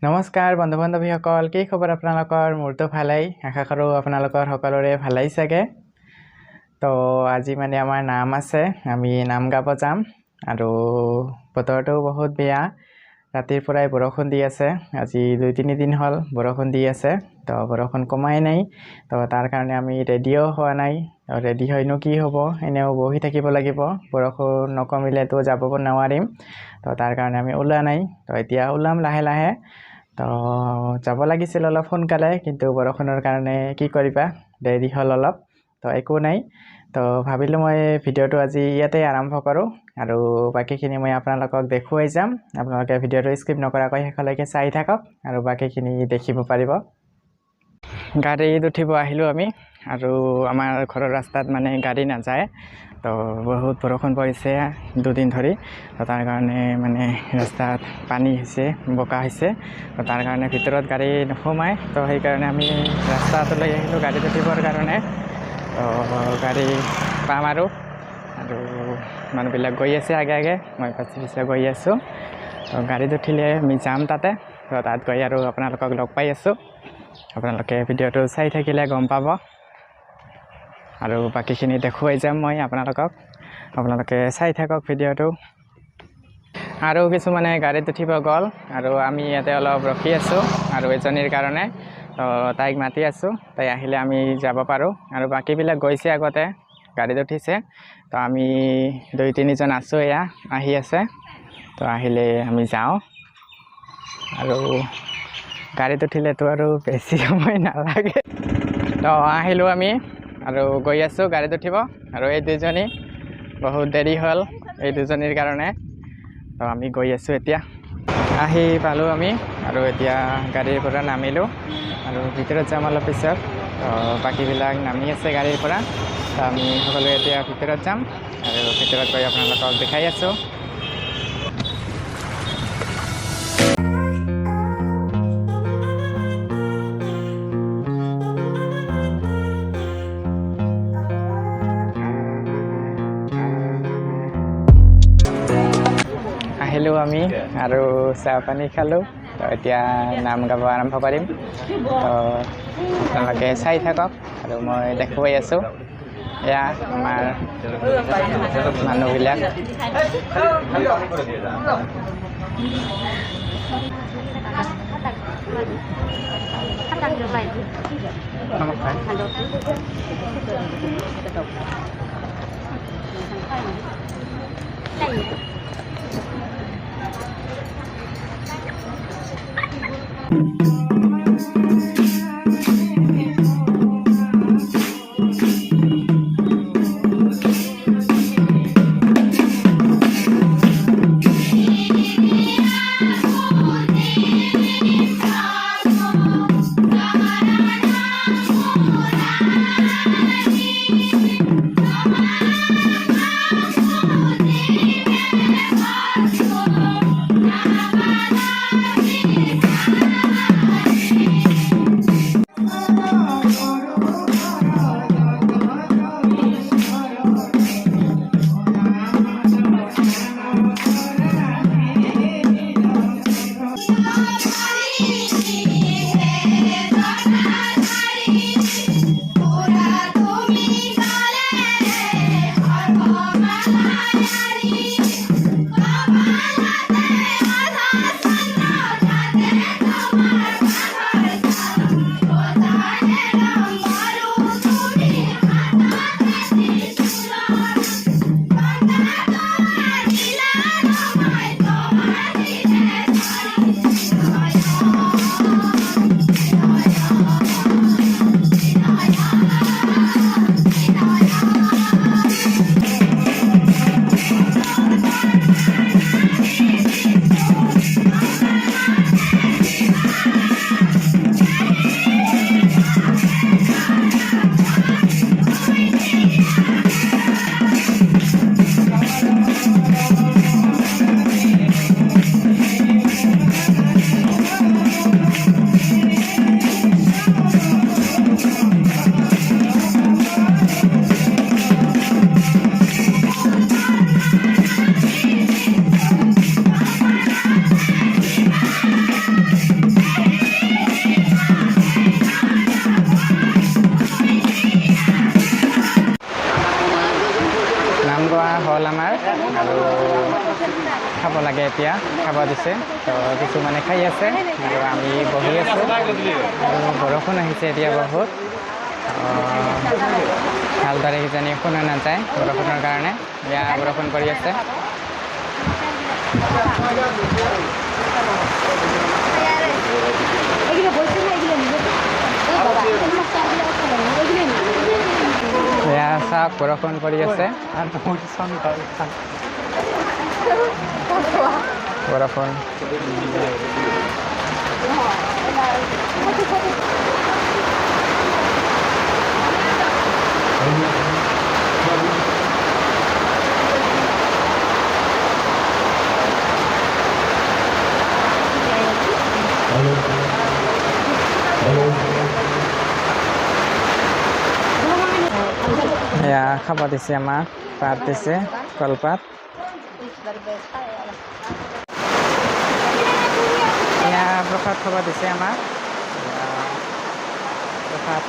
নমস্কাৰ বন্ধু বান্ধৱীসকল, কি খবৰ আপোনালোকৰ? মোৰতো ভালেই, আশা কৰোঁ আপোনালোকৰ সকলোৰে ভালেই চাগে। তো আজি মানে আমাৰ নাম আছে, আমি নাম গাব যাম আৰু বতৰটো বহুত বেয়া, ৰাতিৰ পৰাই বৰষুণ দি আছে। আজি 2-3 দিন হ'ল বৰষুণ দি আছে, তো বৰষুণ কমাই নাই। তো তাৰ কাৰণে আমি ৰেডিও হোৱা নাই। ৰেডি হয়নো কি হ'ব, এনেও বহি থাকিব লাগিব, বৰষুণ নকমিলেতো যাব নোৱাৰিম। তো তাৰ কাৰণে আমি ওলোৱা নাই। তো এতিয়া ওলাম লাহে লাহে। তো যাব লাগিছিল অলপ সোনকালে, কিন্তু বৰষুণৰ কাৰণে কি কৰিবা, দেৰি হ'ল অলপ। তো একো নাই। তো ভাবিলোঁ মই ভিডিঅ'টো আজি ইয়াতে আৰম্ভ কৰোঁ আৰু বাকীখিনি মই আপোনালোকক দেখুৱাই যাম। আপোনালোকে ভিডিঅ'টো স্কিপ নকৰাকৈ শেষলৈকে চাই থাকক আৰু বাকীখিনি দেখিব পাৰিব। গাড়ীত উঠিব আহিলোঁ আমি, আৰু আমাৰ ঘৰৰ ৰাস্তাত মানে গাড়ী নাযায়। তো বহুত বৰষুণ পৰিছে 2 দিন ধৰি। তো তাৰ কাৰণে মানে ৰাস্তাত পানী হৈছে, বোকা হৈছে। তো তাৰ কাৰণে ভিতৰত গাড়ী নোসোমায়। তো সেইকাৰণে আমি ৰাস্তাটোলৈ আহিলোঁ গাড়ীত উঠিবৰ কাৰণে। তো গাড়ী পাম আৰু মানুহবিলাক গৈ আছে আগে আগে, মই পিছে গৈ আছোঁ। তো গাড়ীত উঠিলে আমি যাম তাতে। তো তাত গৈ আৰু আপোনালোকক লগ পাই আছোঁ। আপোনালোকে ভিডিঅ'টো চাই থাকিলে গম পাব আৰু বাকীখিনি দেখুৱাই যাম মই আপোনালোকক। আপোনালোকে চাই থাকক ভিডিঅ'টো। আৰু কিছুমানে গাড়ীত উঠিব গ'ল আৰু আমি ইয়াতে অলপ ৰখি আছোঁ আৰু এজনীৰ কাৰণে। তো তাইক মাতি আছোঁ, তাই আহিলে আমি যাব পাৰোঁ। আৰু বাকীবিলাক গৈছে আগতে, গাড়ীত উঠিছে। তো আমি 2-3 জন আছোঁ, এয়া আহি আছে। তো আহিলে আমি যাওঁ। আৰু গাড়ীত উঠিলেতো আৰু বেছি সময় নালাগে। তো আহিলোঁ আমি আৰু গৈ আছোঁ গাড়ীত উঠিব। আৰু এই দুজনী বহুত দেৰি হ'ল, এই দুজনীৰ কাৰণে। তো আমি গৈ আছোঁ এতিয়া। আহি পালোঁ আমি আৰু এতিয়া গাড়ীৰ পৰা নামিলোঁ আৰু ভিতৰত যাম অলপ পিছত। তো বাকীবিলাক নামি আছে গাড়ীৰ পৰা। তো আমি সকলোৱে এতিয়া ভিতৰত যাম আৰু ভিতৰত গৈ আপোনালোকক দেখাই আছোঁ। আহিলোঁ আমি আৰু চাহ পানী খালোঁ। তো এতিয়া নাম গাব আৰম্ভ কৰিম। তো আপোনালোকে চাই থাকক আৰু মই দেখুৱাই আছোঁ। এয়া আমাৰ মানুহবিলাক। খাব লাগে এতিয়া খাব দিছে তো কিছুমানে খাই আছে আৰু আমি বহি আছোঁ আৰু বৰষুণ আহিছে এতিয়া বহুত ভালদৰে কিজানি শুনা নাযায় বৰষুণৰ কাৰণে এয়া বৰষুণ পৰি আছে এয়া চাওক বৰষুণ পৰি আছে বৰষুণ এয়া খাব দিছে আমাক পাত দিছে কলপাত এয়া প্ৰসাদ খাব দিছে আমাক প্ৰসাদ